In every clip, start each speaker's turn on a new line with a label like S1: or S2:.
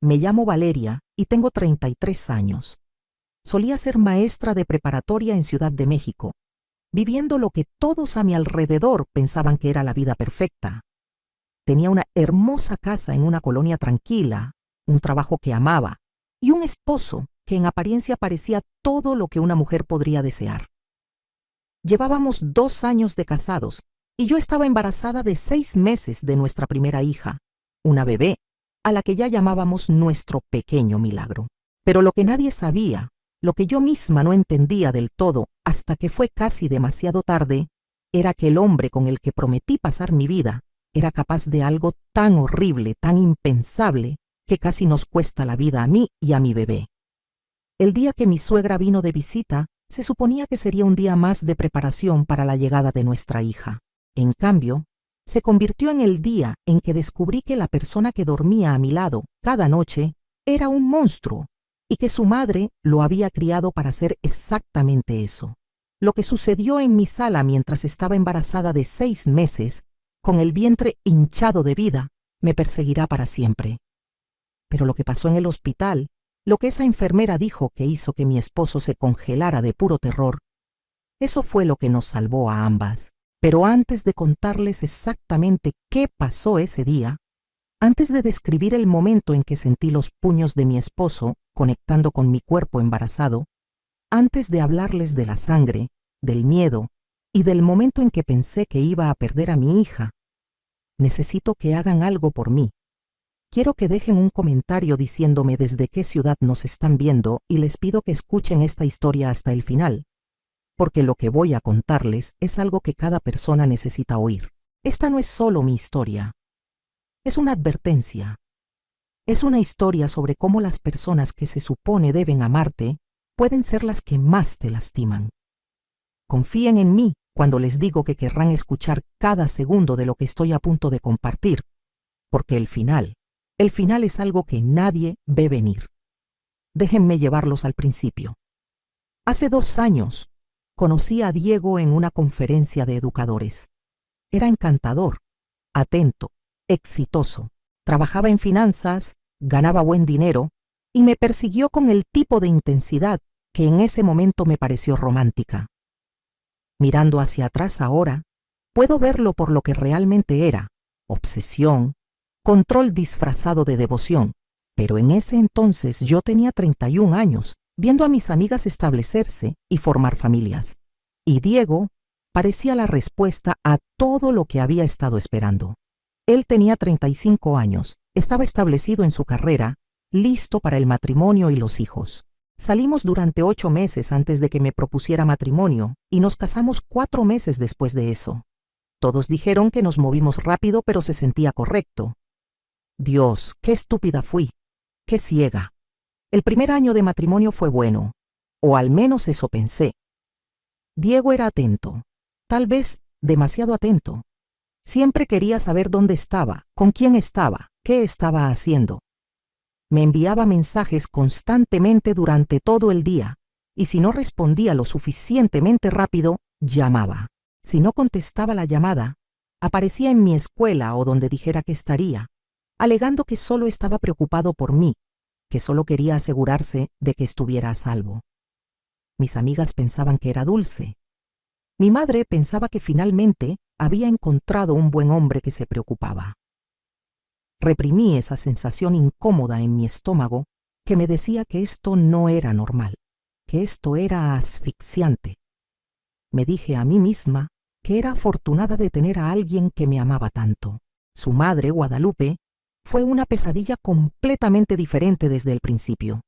S1: Me llamo Valeria y tengo 33 años. Solía ser maestra de preparatoria en Ciudad de México, viviendo lo que todos a mi alrededor pensaban que era la vida perfecta. Tenía una hermosa casa en una colonia tranquila, un trabajo que amaba y un esposo que en apariencia parecía todo lo que una mujer podría desear. Llevábamos 2 años de casados y yo estaba embarazada de 6 meses de nuestra primera hija, una bebé, a la que ya llamábamos nuestro pequeño milagro. Pero lo que nadie sabía, lo que yo misma no entendía del todo hasta que fue casi demasiado tarde, era que el hombre con el que prometí pasar mi vida era capaz de algo tan horrible, tan impensable, que casi nos cuesta la vida a mí y a mi bebé. El día que mi suegra vino de visita, se suponía que sería un día más de preparación para la llegada de nuestra hija. En cambio, se convirtió en el día en que descubrí que la persona que dormía a mi lado cada noche era un monstruo y que su madre lo había criado para hacer exactamente eso. Lo que sucedió en mi sala mientras estaba embarazada de 6 meses, con el vientre hinchado de vida, me perseguirá para siempre. Pero lo que pasó en el hospital, lo que esa enfermera dijo que hizo que mi esposo se congelara de puro terror, eso fue lo que nos salvó a ambas. Pero antes de contarles exactamente qué pasó ese día, antes de describir el momento en que sentí los puños de mi esposo conectando con mi cuerpo embarazado, antes de hablarles de la sangre, del miedo y del momento en que pensé que iba a perder a mi hija, necesito que hagan algo por mí. Quiero que dejen un comentario diciéndome desde qué ciudad nos están viendo y les pido que escuchen esta historia hasta el final, porque lo que voy a contarles es algo que cada persona necesita oír. Esta no es solo mi historia, es una advertencia. Es una historia sobre cómo las personas que se supone deben amarte pueden ser las que más te lastiman. Confíen en mí cuando les digo que querrán escuchar cada segundo de lo que estoy a punto de compartir, porque el final es algo que nadie ve venir. Déjenme llevarlos al principio. Hace 2 años, conocí a Diego en una conferencia de educadores. Era encantador, atento, exitoso. Trabajaba en finanzas, ganaba buen dinero y me persiguió con el tipo de intensidad que en ese momento me pareció romántica. Mirando hacia atrás ahora, puedo verlo por lo que realmente era: obsesión, control disfrazado de devoción. Pero en ese entonces yo tenía 31 años, viendo a mis amigas establecerse y formar familias. Y Diego parecía la respuesta a todo lo que había estado esperando. Él tenía 35 años, estaba establecido en su carrera, listo para el matrimonio y los hijos. Salimos durante 8 meses antes de que me propusiera matrimonio y nos casamos 4 meses después de eso. Todos dijeron que nos movimos rápido, pero se sentía correcto. Dios, qué estúpida fui, qué ciega. El primer año de matrimonio fue bueno, o al menos eso pensé. Diego era atento, tal vez demasiado atento. Siempre quería saber dónde estaba, con quién estaba, qué estaba haciendo. Me enviaba mensajes constantemente durante todo el día, y si no respondía lo suficientemente rápido, llamaba. Si no contestaba la llamada, aparecía en mi escuela o donde dijera que estaría, alegando que solo estaba preocupado por mí, que solo quería asegurarse de que estuviera a salvo. Mis amigas pensaban que era dulce. Mi madre pensaba que finalmente había encontrado un buen hombre que se preocupaba. Reprimí esa sensación incómoda en mi estómago que me decía que esto no era normal, que esto era asfixiante. Me dije a mí misma que era afortunada de tener a alguien que me amaba tanto. Su madre, Guadalupe, fue una pesadilla completamente diferente desde el principio.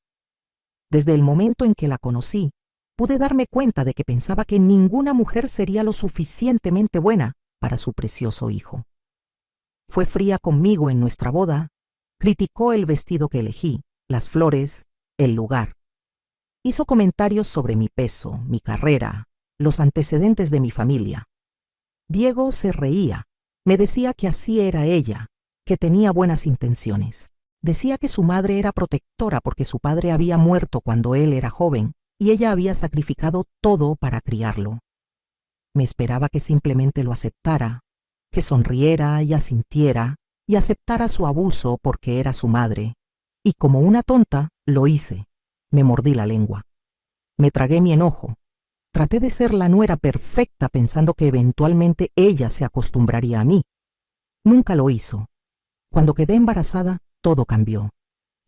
S1: Desde el momento en que la conocí, pude darme cuenta de que pensaba que ninguna mujer sería lo suficientemente buena para su precioso hijo. Fue fría conmigo en nuestra boda, criticó el vestido que elegí, las flores, el lugar. Hizo comentarios sobre mi peso, mi carrera, los antecedentes de mi familia. Diego se reía, me decía que así era ella, que tenía buenas intenciones. Decía que su madre era protectora porque su padre había muerto cuando él era joven y ella había sacrificado todo para criarlo. Me esperaba que simplemente lo aceptara, que sonriera y asintiera y aceptara su abuso porque era su madre, Y como una tonta, lo hice. Me mordí la lengua. Me tragué mi enojo. Traté de ser la nuera perfecta pensando que eventualmente ella se acostumbraría a mí. Nunca lo hizo. Cuando quedé embarazada, todo cambió.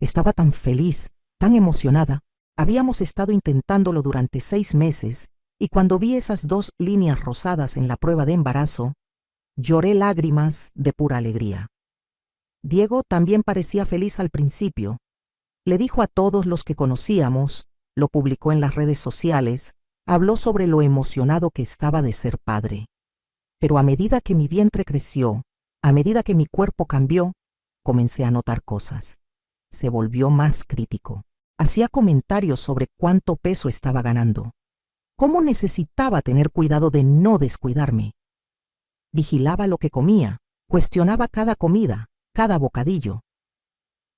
S1: Estaba tan feliz, tan emocionada. Habíamos estado intentándolo durante 6 meses y cuando vi esas 2 líneas rosadas en la prueba de embarazo, lloré lágrimas de pura alegría. Diego también parecía feliz al principio. Le dijo a todos los que conocíamos, lo publicó en las redes sociales, habló sobre lo emocionado que estaba de ser padre. Pero a medida que mi vientre creció, a medida que mi cuerpo cambió, comencé a notar cosas. Se volvió más crítico. Hacía comentarios sobre cuánto peso estaba ganando. Cómo necesitaba tener cuidado de no descuidarme. Vigilaba lo que comía, cuestionaba cada comida, cada bocadillo.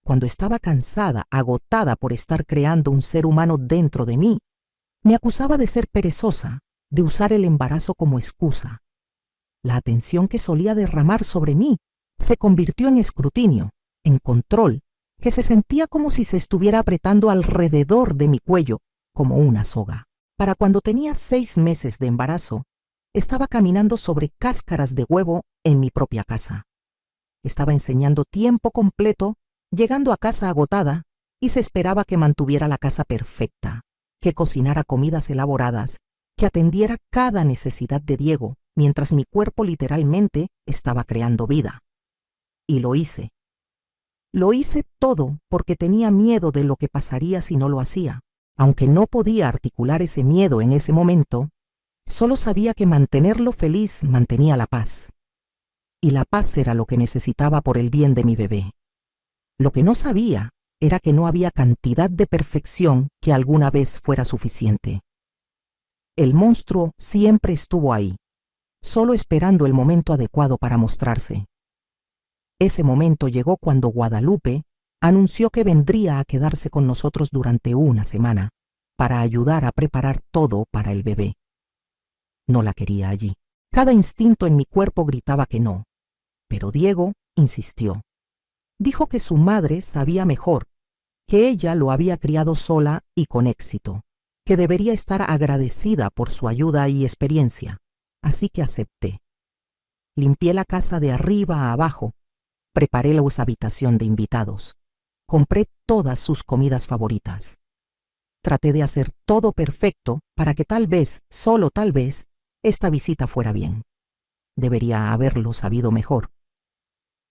S1: Cuando estaba cansada, agotada por estar creando un ser humano dentro de mí, me acusaba de ser perezosa, de usar el embarazo como excusa. La atención que solía derramar sobre mí se convirtió en escrutinio, en control, que se sentía como si se estuviera apretando alrededor de mi cuello, como una soga. Para cuando tenía 6 meses de embarazo, estaba caminando sobre cáscaras de huevo en mi propia casa. Estaba enseñando tiempo completo, llegando a casa agotada, y se esperaba que mantuviera la casa perfecta, que cocinara comidas elaboradas, que atendiera cada necesidad de Diego, mientras mi cuerpo literalmente estaba creando vida. Y lo hice. Lo hice todo porque tenía miedo de lo que pasaría si no lo hacía. Aunque no podía articular ese miedo en ese momento, solo sabía que mantenerlo feliz mantenía la paz. Y la paz era lo que necesitaba por el bien de mi bebé. Lo que no sabía era que no había cantidad de perfección que alguna vez fuera suficiente. El monstruo siempre estuvo ahí, solo esperando el momento adecuado para mostrarse. Ese momento llegó cuando Guadalupe anunció que vendría a quedarse con nosotros durante una semana para ayudar a preparar todo para el bebé. No la quería allí. Cada instinto en mi cuerpo gritaba que no, pero Diego insistió. Dijo que su madre sabía mejor, que ella lo había criado sola y con éxito, que debería estar agradecida por su ayuda y experiencia, así que acepté. Limpié la casa de arriba a abajo, preparé la habitación de invitados, compré todas sus comidas favoritas. Traté de hacer todo perfecto para que tal vez, solo tal vez, esta visita fuera bien. Debería haberlo sabido mejor.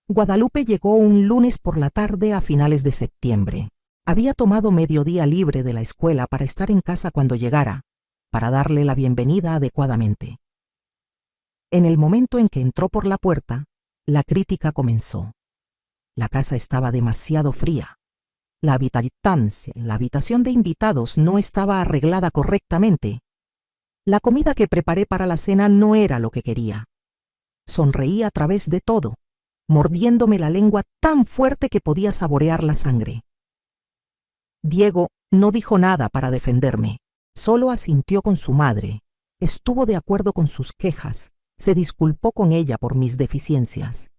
S1: Guadalupe llegó un lunes por la tarde a finales de septiembre. Había tomado mediodía libre de la escuela para estar en casa cuando llegara, para darle la bienvenida adecuadamente. En el momento en que entró por la puerta, la crítica comenzó. La casa estaba demasiado fría. La habitación de invitados no estaba arreglada correctamente. La comida que preparé para la cena no era lo que quería. Sonreí a través de todo, mordiéndome la lengua tan fuerte que podía saborear la sangre. Diego no dijo nada para defenderme, solo asintió con su madre, estuvo de acuerdo con sus quejas, se disculpó con ella por mis deficiencias.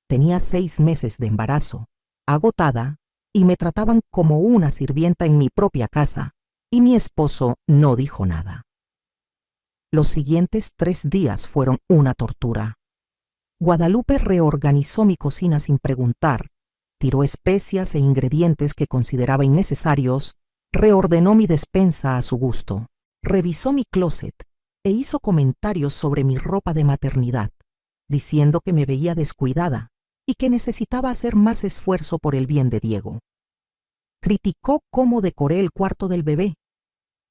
S1: Tenía 6 meses de embarazo, agotada, y me trataban como una sirvienta en mi propia casa, y mi esposo no dijo nada. Los siguientes 3 días fueron una tortura. Guadalupe reorganizó mi cocina sin preguntar, tiró especias e ingredientes que consideraba innecesarios, reordenó mi despensa a su gusto, revisó mi closet e hizo comentarios sobre mi ropa de maternidad, diciendo que me veía descuidada y que necesitaba hacer más esfuerzo por el bien de Diego. Criticó cómo decoré el cuarto del bebé.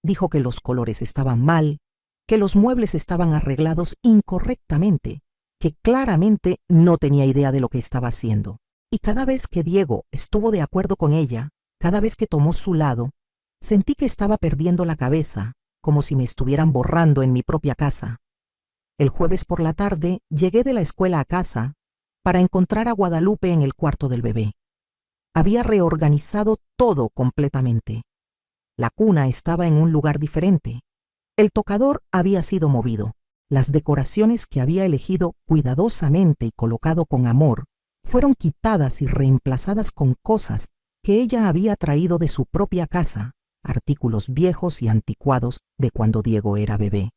S1: Dijo que los colores estaban mal, que los muebles estaban arreglados incorrectamente, que claramente no tenía idea de lo que estaba haciendo. Y cada vez que Diego estuvo de acuerdo con ella, cada vez que tomó su lado, sentí que estaba perdiendo la cabeza, como si me estuvieran borrando en mi propia casa. El jueves por la tarde llegué de la escuela a casa para encontrar a Guadalupe en el cuarto del bebé. Había reorganizado todo completamente. La cuna estaba en un lugar diferente. El tocador había sido movido. Las decoraciones que había elegido cuidadosamente y colocado con amor fueron quitadas y reemplazadas con cosas que ella había traído de su propia casa artículos viejos y anticuados de cuando Diego era bebé.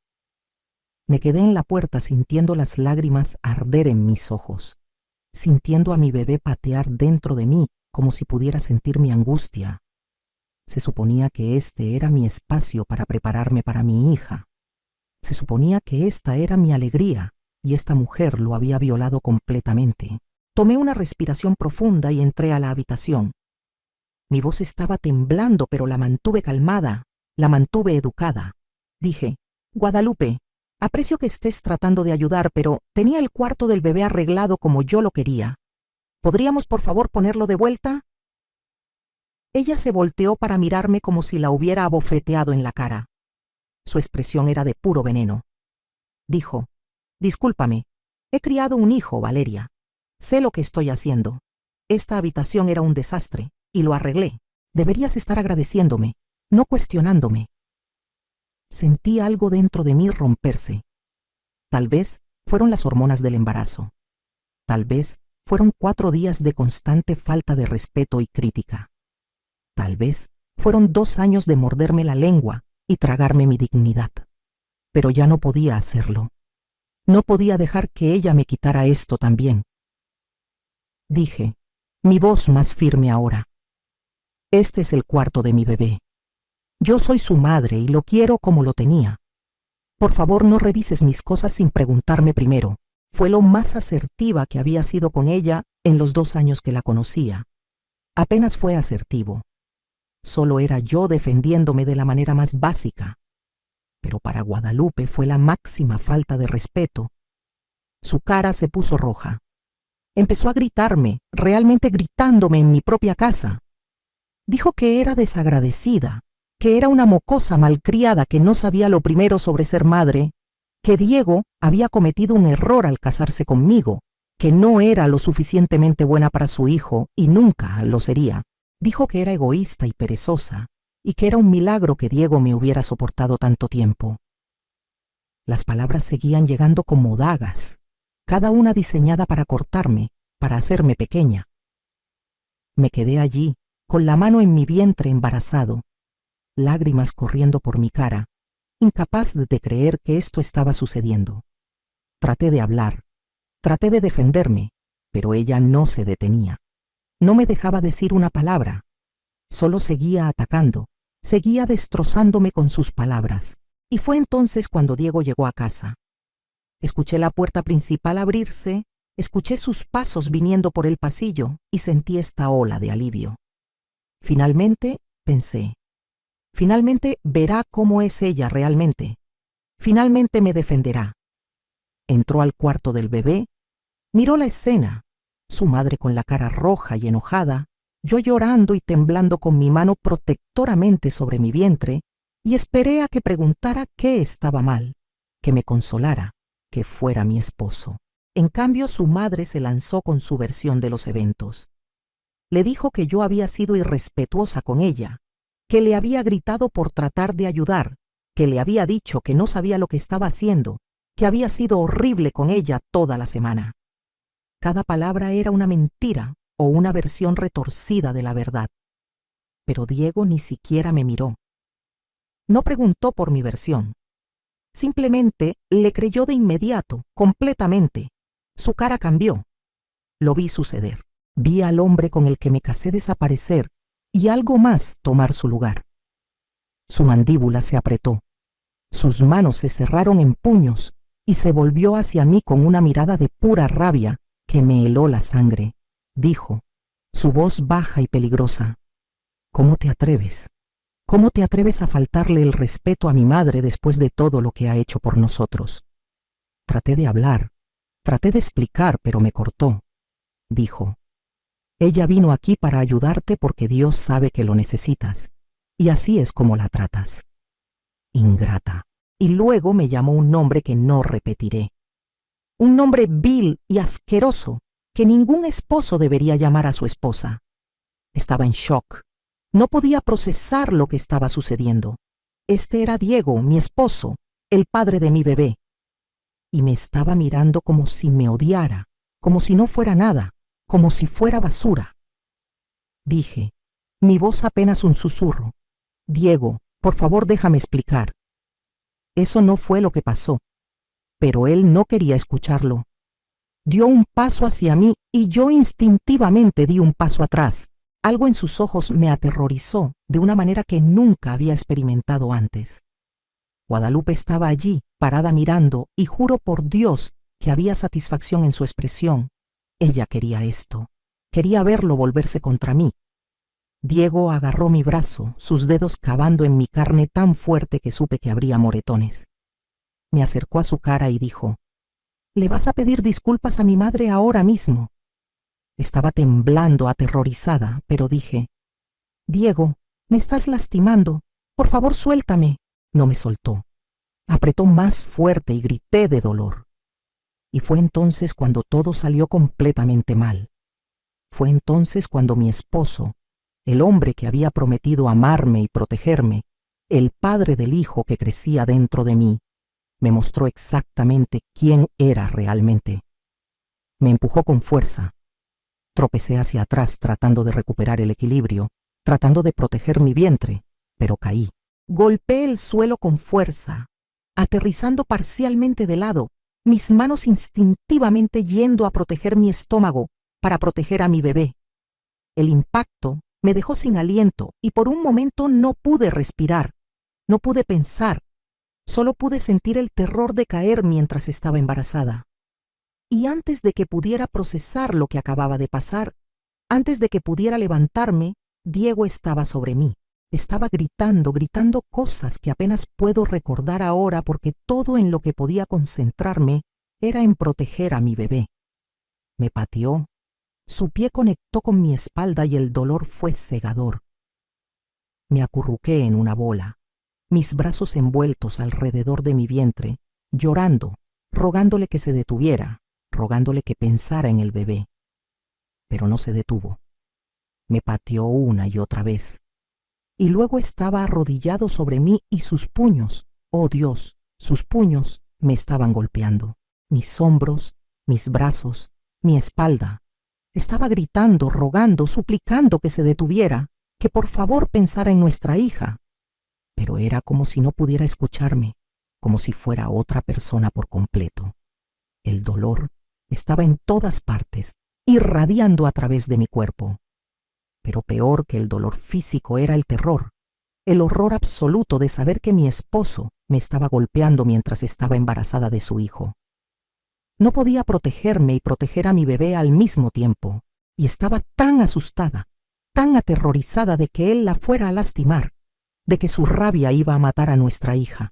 S1: Me quedé en la puerta sintiendo las lágrimas arder en mis ojos, sintiendo a mi bebé patear dentro de mí como si pudiera sentir mi angustia. Se suponía que este era mi espacio para prepararme para mi hija. Se suponía que esta era mi alegría y esta mujer lo había violado completamente. Tomé una respiración profunda y entré a la habitación. Mi voz estaba temblando, pero la mantuve calmada, la mantuve educada. Dije: Guadalupe, aprecio que estés tratando de ayudar, pero tenía el cuarto del bebé arreglado como yo lo quería. ¿Podríamos, por favor, ponerlo de vuelta? Ella se volteó para mirarme como si la hubiera abofeteado en la cara. Su expresión era de puro veneno. Dijo: Discúlpame, he criado un hijo, Valeria. Sé lo que estoy haciendo. Esta habitación era un desastre, y lo arreglé. Deberías estar agradeciéndome, no cuestionándome. Sentí algo dentro de mí romperse. Tal vez fueron las hormonas del embarazo. Tal vez fueron 4 días de constante falta de respeto y crítica. Tal vez fueron 2 años de morderme la lengua y tragarme mi dignidad. Pero ya no podía hacerlo. No podía dejar que ella me quitara esto también. Dije, mi voz más firme ahora: Este es el cuarto de mi bebé. Yo soy su madre y lo quiero como lo tenía. Por favor, no revises mis cosas sin preguntarme primero. Fue lo más asertiva que había sido con ella en los 2 años que la conocía. Apenas fue asertivo. Solo era yo defendiéndome de la manera más básica. Pero para Guadalupe fue la máxima falta de respeto. Su cara se puso roja. Empezó a gritarme, realmente gritándome en mi propia casa. Dijo que era desagradecida, que era una mocosa malcriada que no sabía lo primero sobre ser madre, que Diego había cometido un error al casarse conmigo, que no era lo suficientemente buena para su hijo y nunca lo sería. Dijo que era egoísta y perezosa, y que era un milagro que Diego me hubiera soportado tanto tiempo. Las palabras seguían llegando como dagas, cada una diseñada para cortarme, para hacerme pequeña. Me quedé allí, con la mano en mi vientre embarazado, lágrimas corriendo por mi cara, incapaz de creer que esto estaba sucediendo. Traté de hablar, traté de defenderme, pero ella no se detenía. No me dejaba decir una palabra. Solo seguía atacando, seguía destrozándome con sus palabras. Y fue entonces cuando Diego llegó a casa. Escuché la puerta principal abrirse, escuché sus pasos viniendo por el pasillo y sentí esta ola de alivio. Finalmente, pensé, finalmente verá cómo es ella realmente. Finalmente me defenderá. Entró al cuarto del bebé, miró la escena, su madre con la cara roja y enojada, yo llorando y temblando con mi mano protectoramente sobre mi vientre, y esperé a que preguntara qué estaba mal, que me consolara, que fuera mi esposo. En cambio, su madre se lanzó con su versión de los eventos. Le dijo que yo había sido irrespetuosa con ella, que le había gritado por tratar de ayudar, que le había dicho que no sabía lo que estaba haciendo, que había sido horrible con ella toda la semana. Cada palabra era una mentira o una versión retorcida de la verdad. Pero Diego ni siquiera me miró. No preguntó por mi versión. Simplemente le creyó de inmediato, completamente. Su cara cambió. Lo vi suceder. Vi al hombre con el que me casé desaparecer y algo más tomar su lugar. Su mandíbula se apretó. Sus manos se cerraron en puños y se volvió hacia mí con una mirada de pura rabia que me heló la sangre. Dijo, su voz baja y peligrosa: ¿Cómo te atreves? ¿Cómo te atreves a faltarle el respeto a mi madre después de todo lo que ha hecho por nosotros? Traté de hablar, traté de explicar, pero me cortó. Dijo, ella vino aquí para ayudarte porque Dios sabe que lo necesitas, y así es como la tratas. Ingrata. Y luego me llamó un nombre que no repetiré. Un nombre vil y asqueroso que ningún esposo debería llamar a su esposa. Estaba en shock. No podía procesar lo que estaba sucediendo. Este era Diego, mi esposo, el padre de mi bebé. Y me estaba mirando como si me odiara, como si no fuera nada, como si fuera basura. Dije, Mi voz apenas un susurro. Diego, por favor déjame explicar. Eso no fue lo que pasó, pero él no quería escucharlo. Dio un paso hacia mí y yo instintivamente di un paso atrás. Algo en sus ojos me aterrorizó de una manera que nunca había experimentado antes. Guadalupe estaba allí, parada mirando, y juro por Dios que había satisfacción en su expresión. Ella quería esto. Quería verlo volverse contra mí. Diego agarró mi brazo, sus dedos cavando en mi carne tan fuerte que supe que habría moretones. Me acercó a su cara y dijo: «¿Le vas a pedir disculpas a mi madre ahora mismo?» Estaba temblando, aterrorizada, pero dije: «Diego, me estás lastimando. Por favor, suéltame». No me soltó. Apretó más fuerte y grité de dolor. Y fue entonces cuando todo salió completamente mal. Fue entonces cuando mi esposo, el hombre que había prometido amarme y protegerme, el padre del hijo que crecía dentro de mí, me mostró exactamente quién era realmente. Me empujó con fuerza. Tropecé hacia atrás tratando de recuperar el equilibrio, tratando de proteger mi vientre, pero caí. Golpeé el suelo con fuerza, aterrizando parcialmente de lado, mis manos instintivamente yendo a proteger mi estómago para proteger a mi bebé. El impacto me dejó sin aliento y por un momento no pude respirar, no pude pensar, solo pude sentir el terror de caer mientras estaba embarazada. Y antes de que pudiera procesar lo que acababa de pasar, antes de que pudiera levantarme, Diego estaba sobre mí. Estaba gritando cosas que apenas puedo recordar ahora porque todo en lo que podía concentrarme era en proteger a mi bebé. Me pateó, su pie conectó con mi espalda y el dolor fue cegador. Me acurruqué en una bola, mis brazos envueltos alrededor de mi vientre, llorando, rogándole que se detuviera, rogándole que pensara en el bebé. Pero no se detuvo. Me pateó una y otra vez. Y luego estaba arrodillado sobre mí y sus puños, oh Dios, sus puños me estaban golpeando. Mis hombros, mis brazos, mi espalda. Estaba gritando, rogando, suplicando que se detuviera, que por favor pensara en nuestra hija. Pero era como si no pudiera escucharme, como si fuera otra persona por completo. El dolor estaba en todas partes, irradiando a través de mi cuerpo. Pero peor que el dolor físico era el terror, el horror absoluto de saber que mi esposo me estaba golpeando mientras estaba embarazada de su hijo. No podía protegerme y proteger a mi bebé al mismo tiempo, y estaba tan asustada, tan aterrorizada de que él la fuera a lastimar, de que su rabia iba a matar a nuestra hija.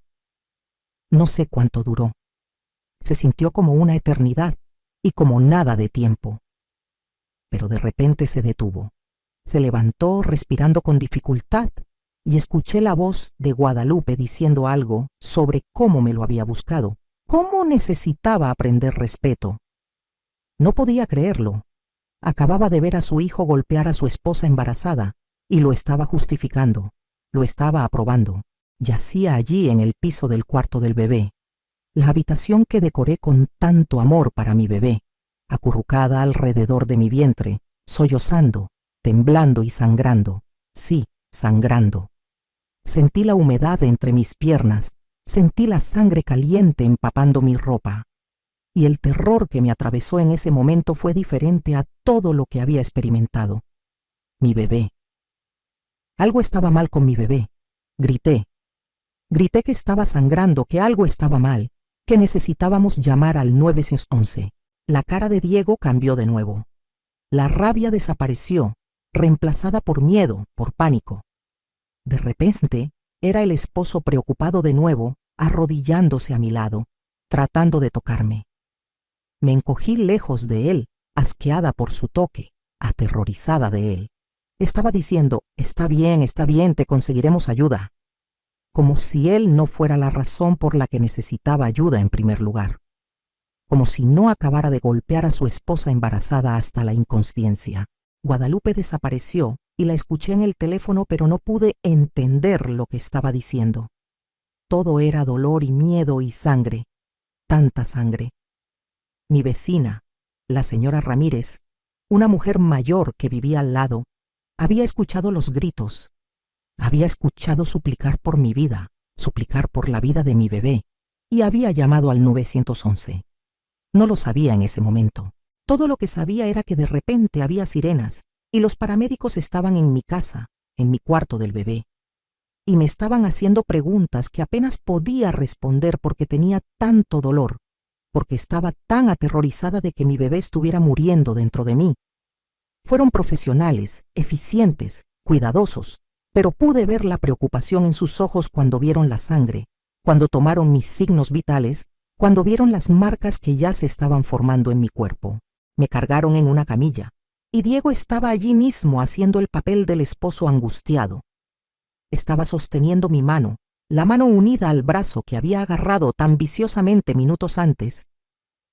S1: No sé cuánto duró. Se sintió como una eternidad y como nada de tiempo. Pero de repente se detuvo. Se levantó respirando con dificultad y escuché la voz de Guadalupe diciendo algo sobre cómo me lo había buscado, cómo necesitaba aprender respeto. No podía creerlo. Acababa de ver a su hijo golpear a su esposa embarazada y lo estaba justificando, lo estaba aprobando. Yacía allí en el piso del cuarto del bebé, la habitación que decoré con tanto amor para mi bebé, acurrucada alrededor de mi vientre, sollozando, temblando y sangrando, sí, sangrando. Sentí la humedad entre mis piernas, sentí la sangre caliente empapando mi ropa. Y el terror que me atravesó en ese momento fue diferente a todo lo que había experimentado. Mi bebé. Algo estaba mal con mi bebé. Grité. Grité que estaba sangrando, que algo estaba mal, que necesitábamos llamar al 911. La cara de Diego cambió de nuevo. La rabia desapareció, reemplazada por miedo, por pánico. De repente, era el esposo preocupado de nuevo, arrodillándose a mi lado, tratando de tocarme. Me encogí lejos de él, asqueada por su toque, aterrorizada de él. Estaba diciendo: está bien, te conseguiremos ayuda. Como si él no fuera la razón por la que necesitaba ayuda en primer lugar. Como si no acabara de golpear a su esposa embarazada hasta la inconsciencia. Guadalupe desapareció y la escuché en el teléfono, pero no pude entender lo que estaba diciendo. Todo era dolor y miedo y sangre, tanta sangre. Mi vecina, la señora Ramírez, una mujer mayor que vivía al lado, Había escuchado los gritos. Había escuchado suplicar por mi vida, suplicar por la vida de mi bebé, y había llamado al 911. No lo sabía en ese momento. Todo lo que sabía era que de repente había sirenas y los paramédicos estaban en mi casa, en mi cuarto del bebé, y me estaban haciendo preguntas que apenas podía responder porque tenía tanto dolor, porque estaba tan aterrorizada de que mi bebé estuviera muriendo dentro de mí. Fueron profesionales, eficientes, cuidadosos, pero pude ver la preocupación en sus ojos cuando vieron la sangre, cuando tomaron mis signos vitales, cuando vieron las marcas que ya se estaban formando en mi cuerpo. Me cargaron en una camilla, y Diego estaba allí mismo haciendo el papel del esposo angustiado. Estaba sosteniendo mi mano, la mano unida al brazo que había agarrado tan viciosamente minutos antes,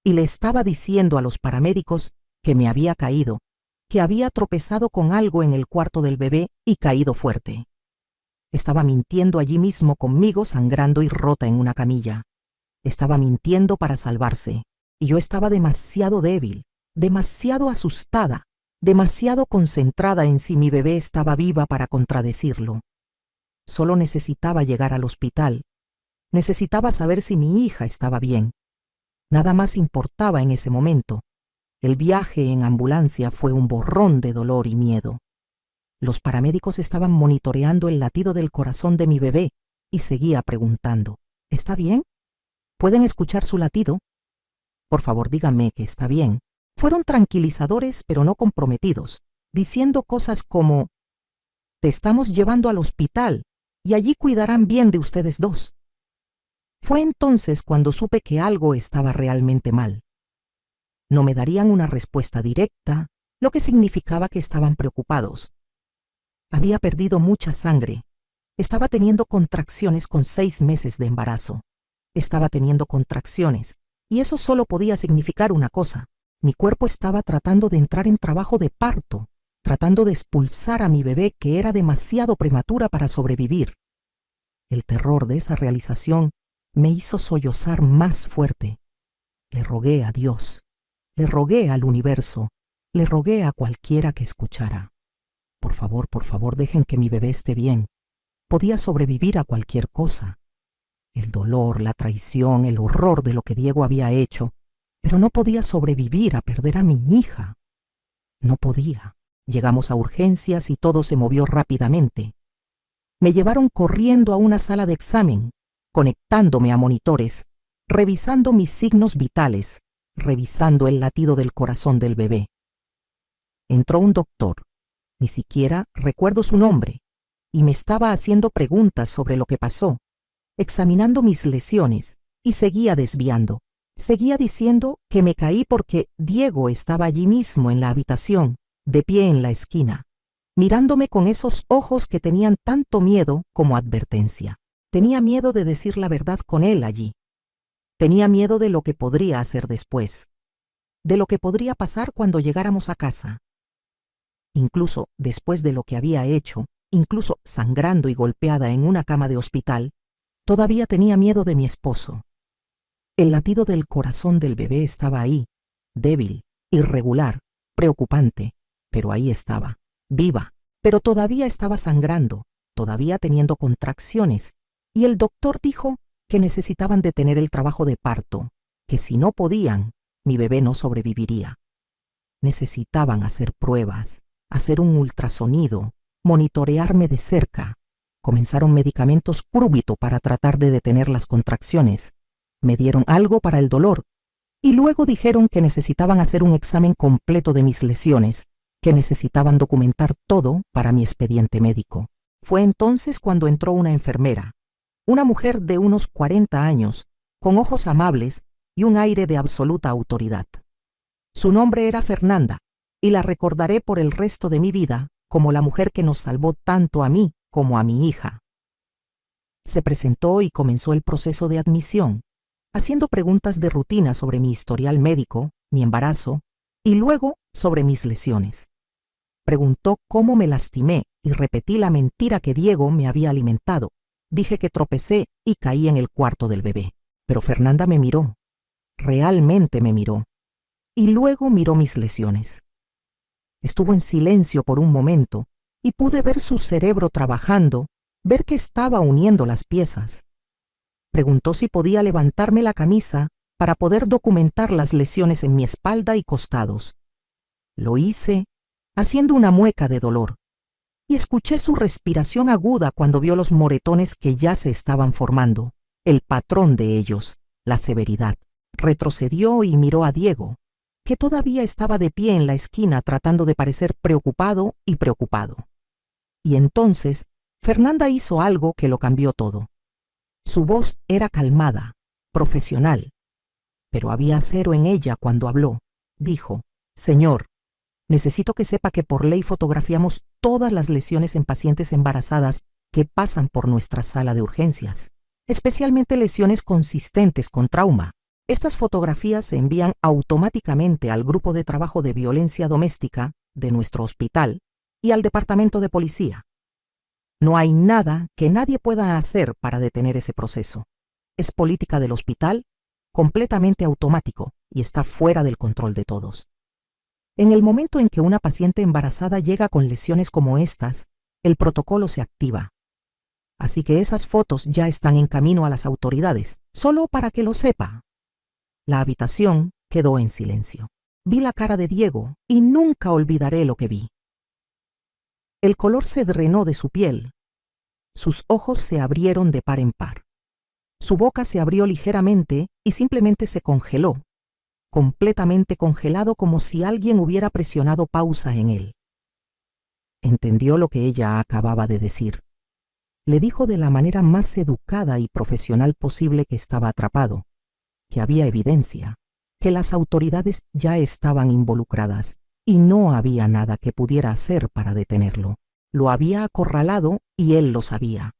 S1: y le estaba diciendo a los paramédicos que me había caído, que había tropezado con algo en el cuarto del bebé y caído fuerte. Estaba mintiendo allí mismo conmigo, sangrando y rota en una camilla. Estaba mintiendo para salvarse, y yo estaba demasiado débil, demasiado asustada, demasiado concentrada en si mi bebé estaba viva para contradecirlo. Solo necesitaba llegar al hospital. Necesitaba saber si mi hija estaba bien. Nada más importaba en ese momento. El viaje en ambulancia fue un borrón de dolor y miedo. Los paramédicos estaban monitoreando el latido del corazón de mi bebé y seguía preguntando, ¿está bien? ¿Pueden escuchar su latido? Por favor, díganme que está bien. Fueron tranquilizadores pero no comprometidos, diciendo cosas como, te estamos llevando al hospital y allí cuidarán bien de ustedes dos. Fue entonces cuando supe que algo estaba realmente mal. No me darían una respuesta directa, lo que significaba que estaban preocupados. Había perdido mucha sangre. Estaba teniendo contracciones con 6 meses de embarazo. Estaba teniendo contracciones, y eso solo podía significar una cosa. Mi cuerpo estaba tratando de entrar en trabajo de parto, tratando de expulsar a mi bebé que era demasiado prematura para sobrevivir. El terror de esa realización me hizo sollozar más fuerte. Le rogué a Dios, le rogué al universo, le rogué a cualquiera que escuchara. Por favor, dejen que mi bebé esté bien. Podía sobrevivir a cualquier cosa. El dolor, la traición, el horror de lo que Diego había hecho, pero no podía sobrevivir a perder a mi hija. No podía. Llegamos a urgencias y todo se movió rápidamente. Me llevaron corriendo a una sala de examen, conectándome a monitores, revisando mis signos vitales, revisando el latido del corazón del bebé. Entró un doctor, ni siquiera recuerdo su nombre, y me estaba haciendo preguntas sobre lo que pasó, examinando mis lesiones, y seguía desviando. Seguía diciendo que me caí porque Diego estaba allí mismo en la habitación, de pie en la esquina, mirándome con esos ojos que tenían tanto miedo como advertencia. Tenía miedo de decir la verdad con él allí. Tenía miedo de lo que podría hacer después, de lo que podría pasar cuando llegáramos a casa. Incluso después de lo que había hecho, incluso sangrando y golpeada en una cama de hospital, todavía tenía miedo de mi esposo. El latido del corazón del bebé estaba ahí, débil, irregular, preocupante, pero ahí estaba, viva, pero todavía estaba sangrando, todavía teniendo contracciones, y el doctor dijo que necesitaban detener el trabajo de parto, que si no podían, mi bebé no sobreviviría. Necesitaban hacer pruebas, hacer un ultrasonido, monitorearme de cerca. Comenzaron medicamentos Cúrbito para tratar de detener las contracciones. Me dieron algo para el dolor y luego dijeron que necesitaban hacer un examen completo de mis lesiones, que necesitaban documentar todo para mi expediente médico. Fue entonces cuando entró una enfermera, una mujer de unos 40 años, con ojos amables y un aire de absoluta autoridad. Su nombre era Fernanda, y la recordaré por el resto de mi vida como la mujer que nos salvó tanto a mí como a mi hija. Se presentó y comenzó el proceso de admisión, haciendo preguntas de rutina sobre mi historial médico, mi embarazo, y luego sobre mis lesiones. Preguntó cómo me lastimé y repetí la mentira que Diego me había alimentado. Dije que tropecé y caí en el cuarto del bebé. Pero Fernanda me miró, realmente me miró, y luego miró mis lesiones. Estuvo en silencio por un momento y pude ver su cerebro trabajando, ver que estaba uniendo las piezas. Preguntó si podía levantarme la camisa para poder documentar las lesiones en mi espalda y costados. Lo hice, haciendo una mueca de dolor, y escuché su respiración aguda cuando vio los moretones que ya se estaban formando, el patrón de ellos, la severidad. Retrocedió y miró a Diego, que todavía estaba de pie en la esquina tratando de parecer preocupado y preocupado. Y entonces, Fernanda hizo algo que lo cambió todo. Su voz era calmada, profesional, pero había acero en ella cuando habló. Dijo: «Señor, necesito que sepa que por ley fotografiamos todas las lesiones en pacientes embarazadas que pasan por nuestra sala de urgencias, especialmente lesiones consistentes con trauma. Estas fotografías se envían automáticamente al grupo de trabajo de violencia doméstica de nuestro hospital y al departamento de policía. No hay nada que nadie pueda hacer para detener ese proceso. Es política del hospital, completamente automático y está fuera del control de todos. En el momento en que una paciente embarazada llega con lesiones como estas, el protocolo se activa. Así que esas fotos ya están en camino a las autoridades, solo para que lo sepa». La habitación quedó en silencio. Vi la cara de Diego y nunca olvidaré lo que vi. El color se drenó de su piel. Sus ojos se abrieron de par en par. Su boca se abrió ligeramente y simplemente se congeló, completamente congelado, como si alguien hubiera presionado pausa en él. Entendió lo que ella acababa de decir. Le dijo de la manera más educada y profesional posible que estaba atrapado, que había evidencia, que las autoridades ya estaban involucradas y no había nada que pudiera hacer para detenerlo. Lo había acorralado y él lo sabía.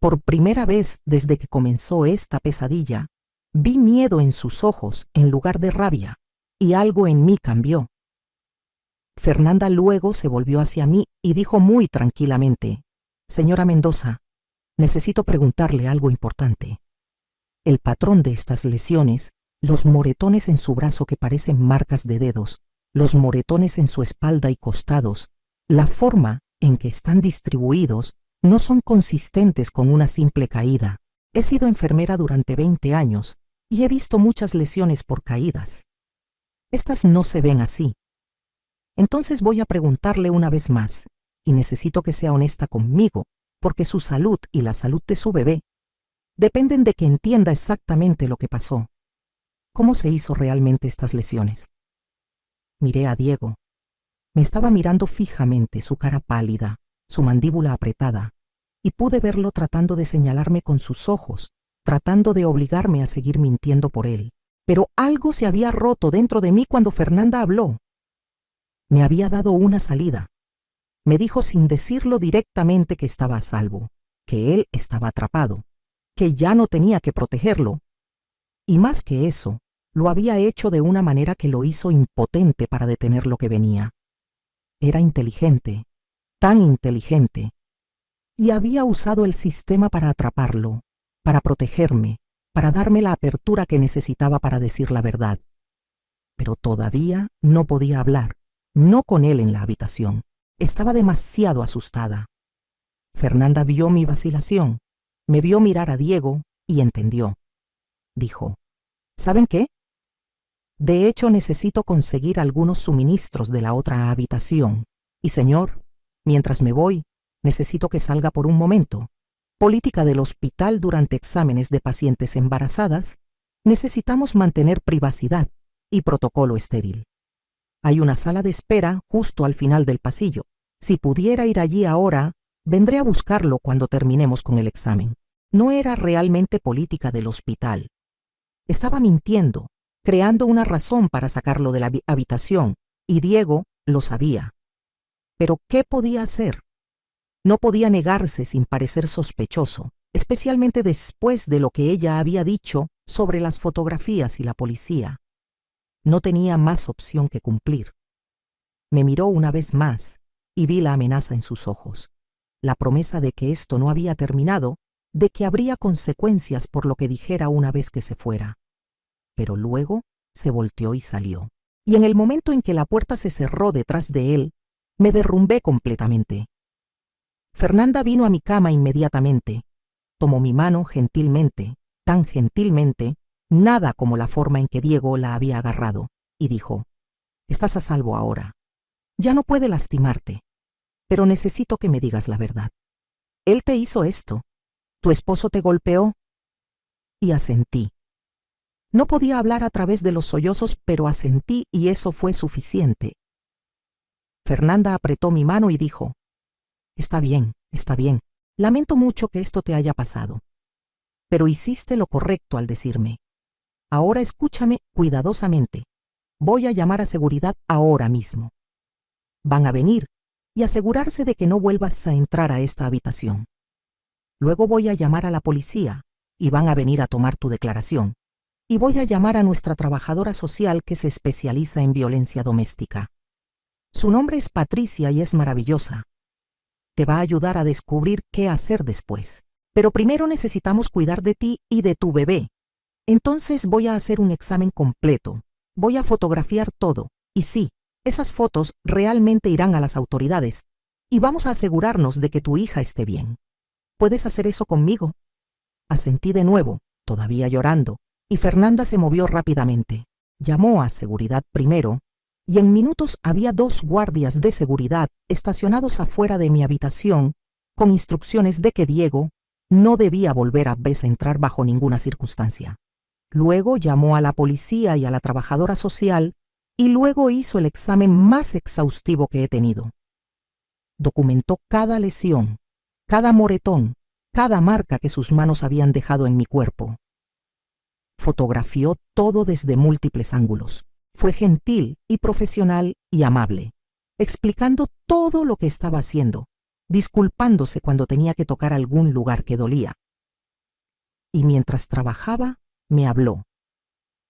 S1: Por primera vez desde que comenzó esta pesadilla, vi miedo en sus ojos en lugar de rabia, y algo en mí cambió. Fernanda luego se volvió hacia mí y dijo muy tranquilamente: «Señora Mendoza, necesito preguntarle algo importante. El patrón de estas lesiones, los moretones en su brazo que parecen marcas de dedos, los moretones en su espalda y costados, la forma en que están distribuidos, no son consistentes con una simple caída. He sido enfermera durante 20 años y he visto muchas lesiones por caídas. Estas no se ven así. Entonces voy a preguntarle una vez más, y necesito que sea honesta conmigo, porque su salud y la salud de su bebé dependen de que entienda exactamente lo que pasó. ¿Cómo se hizo realmente estas lesiones?» Miré a Diego. Me estaba mirando fijamente, su cara pálida, su mandíbula apretada, y pude verlo tratando de señalarme con sus ojos, tratando de obligarme a seguir mintiendo por él. Pero algo se había roto dentro de mí cuando Fernanda habló. Me había dado una salida. Me dijo sin decirlo directamente que estaba a salvo, que él estaba atrapado, que ya no tenía que protegerlo. Y más que eso, lo había hecho de una manera que lo hizo impotente para detener lo que venía. Era inteligente, tan inteligente, y había usado el sistema para atraparlo, para protegerme, para darme la apertura que necesitaba para decir la verdad. Pero todavía no podía hablar, no con él en la habitación. Estaba demasiado asustada. Fernanda vio mi vacilación, me vio mirar a Diego y entendió. Dijo: «¿Saben qué? De hecho, necesito conseguir algunos suministros de la otra habitación. Y señor, mientras me voy, necesito que salga por un momento. Política del hospital durante exámenes de pacientes embarazadas. Necesitamos mantener privacidad y protocolo estéril. Hay una sala de espera justo al final del pasillo. Si pudiera ir allí ahora, vendré a buscarlo cuando terminemos con el examen». No era realmente política del hospital. Estaba mintiendo, creando una razón para sacarlo de la habitación, y Diego lo sabía. Pero ¿qué podía hacer? No podía negarse sin parecer sospechoso, especialmente después de lo que ella había dicho sobre las fotografías y la policía. No tenía más opción que cumplir. Me miró una vez más y vi la amenaza en sus ojos, la promesa de que esto no había terminado, de que habría consecuencias por lo que dijera una vez que se fuera. Pero luego se volteó y salió. Y en el momento en que la puerta se cerró detrás de él, me derrumbé completamente. Fernanda vino a mi cama inmediatamente. Tomó mi mano gentilmente, tan gentilmente, nada como la forma en que Diego la había agarrado, y dijo: «Estás a salvo ahora. Ya no puede lastimarte, pero necesito que me digas la verdad. Él te hizo esto. ¿Tu esposo te golpeó?» Y asentí. No podía hablar a través de los sollozos, pero asentí y eso fue suficiente. Fernanda apretó mi mano y dijo: «Está bien, está bien. Lamento mucho que esto te haya pasado. Pero hiciste lo correcto al decirme. Ahora escúchame cuidadosamente. Voy a llamar a seguridad ahora mismo. Van a venir y asegurarse de que no vuelvas a entrar a esta habitación. Luego voy a llamar a la policía y van a venir a tomar tu declaración. Y voy a llamar a nuestra trabajadora social que se especializa en violencia doméstica. Su nombre es Patricia y es maravillosa. Te va a ayudar a descubrir qué hacer después. Pero primero necesitamos cuidar de ti y de tu bebé. Entonces voy a hacer un examen completo. Voy a fotografiar todo. Y sí, esas fotos realmente irán a las autoridades. Y vamos a asegurarnos de que tu hija esté bien. ¿Puedes hacer eso conmigo?» Asentí de nuevo, todavía llorando, y Fernanda se movió rápidamente. Llamó a seguridad primero, y en minutos había 2 guardias de seguridad estacionados afuera de mi habitación, con instrucciones de que Diego no debía volver a entrar bajo ninguna circunstancia. Luego llamó a la policía y a la trabajadora social, y luego hizo el examen más exhaustivo que he tenido. Documentó cada lesión, cada moretón, cada marca que sus manos habían dejado en mi cuerpo. Fotografió todo desde múltiples ángulos. Fue gentil y profesional y amable, explicando todo lo que estaba haciendo, disculpándose cuando tenía que tocar algún lugar que dolía. Y mientras trabajaba, me habló.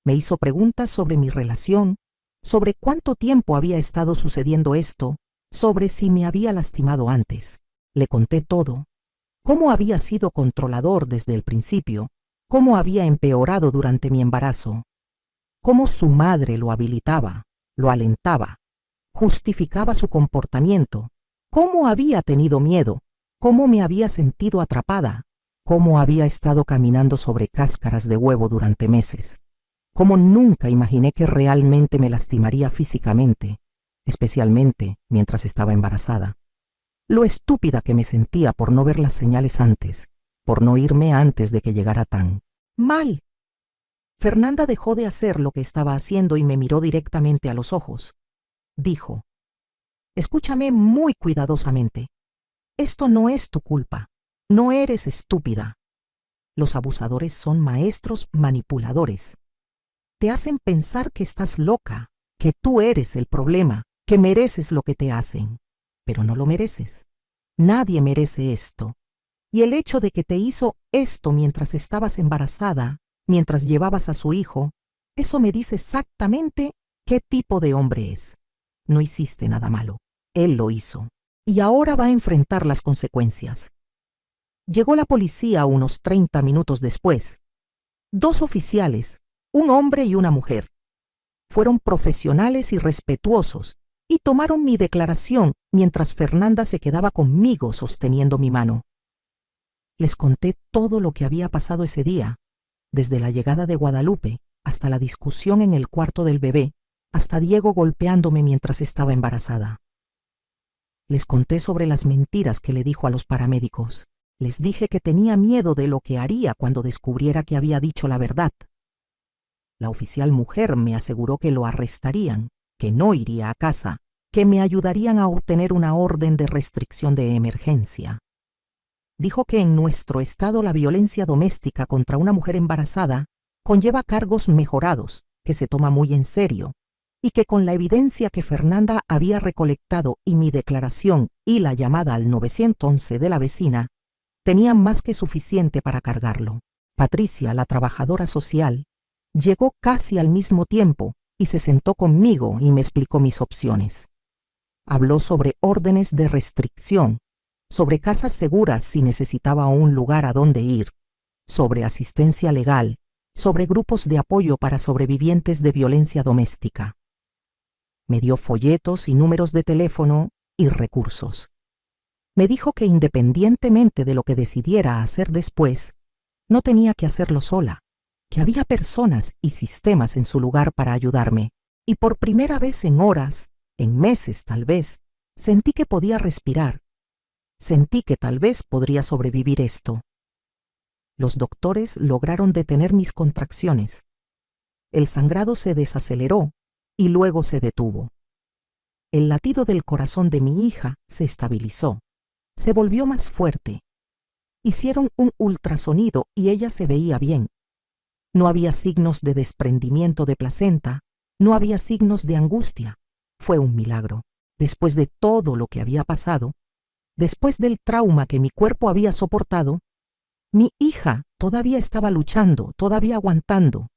S1: Me hizo preguntas sobre mi relación, sobre cuánto tiempo había estado sucediendo esto, sobre si me había lastimado antes. Le conté todo, cómo había sido controlador desde el principio, cómo había empeorado durante mi embarazo, cómo su madre lo habilitaba, lo alentaba, justificaba su comportamiento, cómo había tenido miedo, cómo me había sentido atrapada, cómo había estado caminando sobre cáscaras de huevo durante meses, cómo nunca imaginé que realmente me lastimaría físicamente, especialmente mientras estaba embarazada. Lo estúpida que me sentía por no ver las señales antes, por no irme antes de que llegara tan mal. Fernanda dejó de hacer lo que estaba haciendo y me miró directamente a los ojos. Dijo: «Escúchame muy cuidadosamente. Esto no es tu culpa. No eres estúpida. Los abusadores son maestros manipuladores. Te hacen pensar que estás loca, que tú eres el problema, que mereces lo que te hacen. Pero no lo mereces. Nadie merece esto. Y el hecho de que te hizo esto mientras estabas embarazada, mientras llevabas a su hijo, eso me dice exactamente qué tipo de hombre es. No hiciste nada malo. Él lo hizo. Y ahora va a enfrentar las consecuencias». Llegó la policía unos 30 minutos después. 2 oficiales, un hombre y una mujer. Fueron profesionales y respetuosos y tomaron mi declaración mientras Fernanda se quedaba conmigo sosteniendo mi mano. Les conté todo lo que había pasado ese día, desde la llegada de Guadalupe hasta la discusión en el cuarto del bebé, hasta Diego golpeándome mientras estaba embarazada. Les conté sobre las mentiras que le dijo a los paramédicos. Les dije que tenía miedo de lo que haría cuando descubriera que había dicho la verdad. La oficial mujer me aseguró que lo arrestarían, que no iría a casa, que me ayudarían a obtener una orden de restricción de emergencia. Dijo que en nuestro estado la violencia doméstica contra una mujer embarazada conlleva cargos mejorados, que se toma muy en serio, y que con la evidencia que Fernanda había recolectado y mi declaración y la llamada al 911 de la vecina, tenían más que suficiente para cargarlo. Patricia, la trabajadora social, llegó casi al mismo tiempo y se sentó conmigo y me explicó mis opciones. Habló sobre órdenes de restricción, sobre casas seguras si necesitaba un lugar a donde ir, sobre asistencia legal, sobre grupos de apoyo para sobrevivientes de violencia doméstica. Me dio folletos y números de teléfono y recursos. Me dijo que independientemente de lo que decidiera hacer después, no tenía que hacerlo sola, que había personas y sistemas en su lugar para ayudarme. Y por primera vez en horas, en meses tal vez, sentí que podía respirar. Sentí que tal vez podría sobrevivir esto. Los doctores lograron detener mis contracciones. El sangrado se desaceleró y luego se detuvo. El latido del corazón de mi hija se estabilizó. Se volvió más fuerte. Hicieron un ultrasonido y ella se veía bien. No había signos de desprendimiento de placenta, no había signos de angustia. Fue un milagro. Después de todo lo que había pasado, después del trauma que mi cuerpo había soportado, mi hija todavía estaba luchando, todavía aguantando.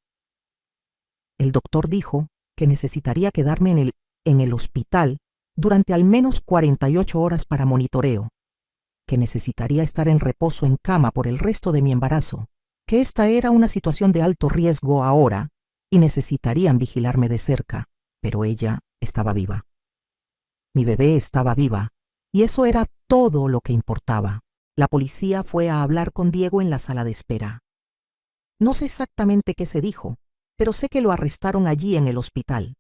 S1: El doctor dijo que necesitaría quedarme en el hospital durante al menos 48 horas para monitoreo, que necesitaría estar en reposo en cama por el resto de mi embarazo, que esta era una situación de alto riesgo ahora y necesitarían vigilarme de cerca, pero ella estaba viva. Mi bebé estaba viva, y eso era todo lo que importaba. La policía fue a hablar con Diego en la sala de espera. No sé exactamente qué se dijo, pero sé que lo arrestaron allí en el hospital.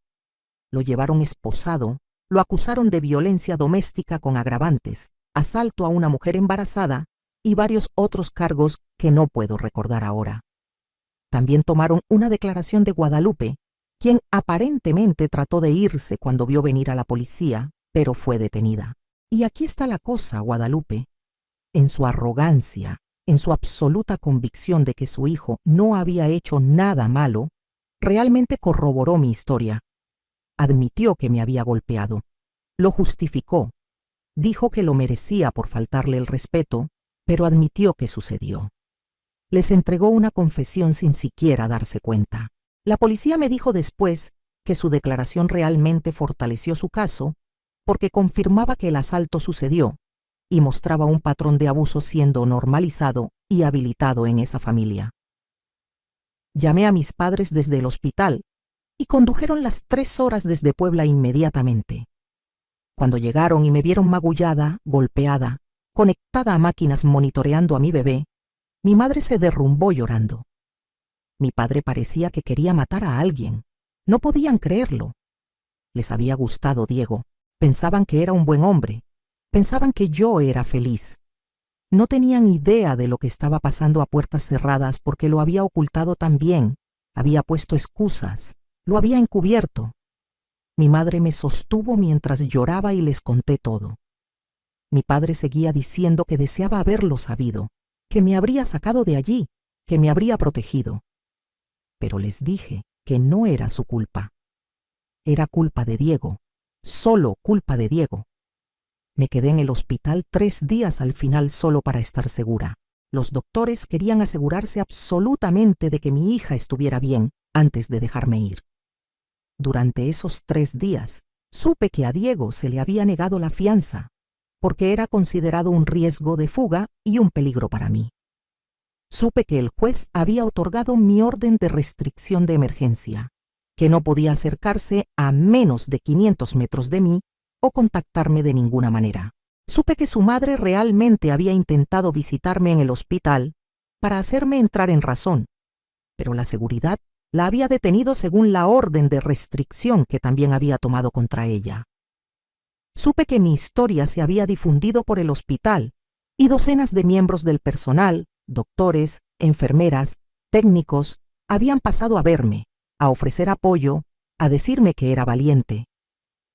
S1: Lo llevaron esposado, lo acusaron de violencia doméstica con agravantes, asalto a una mujer embarazada y varios otros cargos que no puedo recordar ahora. También tomaron una declaración de Guadalupe, quien aparentemente trató de irse cuando vio venir a la policía, pero fue detenida. Y aquí está la cosa, Guadalupe. En su arrogancia, en su absoluta convicción de que su hijo no había hecho nada malo, realmente corroboró mi historia. Admitió que me había golpeado. Lo justificó. Dijo que lo merecía por faltarle el respeto, pero admitió que sucedió. Les entregó una confesión sin siquiera darse cuenta. La policía me dijo después que su declaración realmente fortaleció su caso porque confirmaba que el asalto sucedió y mostraba un patrón de abuso siendo normalizado y habilitado en esa familia. Llamé a mis padres desde el hospital y condujeron las 3 horas desde Puebla inmediatamente. Cuando llegaron y me vieron magullada, golpeada, conectada a máquinas monitoreando a mi bebé, mi madre se derrumbó llorando. Mi padre parecía que quería matar a alguien. No podían creerlo. Les había gustado Diego. Pensaban que era un buen hombre. Pensaban que yo era feliz. No tenían idea de lo que estaba pasando a puertas cerradas porque lo había ocultado también. Había puesto excusas. Lo había encubierto. Mi madre me sostuvo mientras lloraba y les conté todo. Mi padre seguía diciendo que deseaba haberlo sabido, que me habría sacado de allí, que me habría protegido. Pero les dije que no era su culpa. Era culpa de Diego, solo culpa de Diego. Me quedé en el hospital 3 días al final solo para estar segura. Los doctores querían asegurarse absolutamente de que mi hija estuviera bien antes de dejarme ir. Durante esos 3 días, supe que a Diego se le había negado la fianza, porque era considerado un riesgo de fuga y un peligro para mí. Supe que el juez había otorgado mi orden de restricción de emergencia, que no podía acercarse a menos de 500 metros de mí o contactarme de ninguna manera. Supe que su madre realmente había intentado visitarme en el hospital para hacerme entrar en razón, pero la seguridad la había detenido según la orden de restricción que también había tomado contra ella. Supe que mi historia se había difundido por el hospital y docenas de miembros del personal, doctores, enfermeras, técnicos, habían pasado a verme, a ofrecer apoyo, a decirme que era valiente.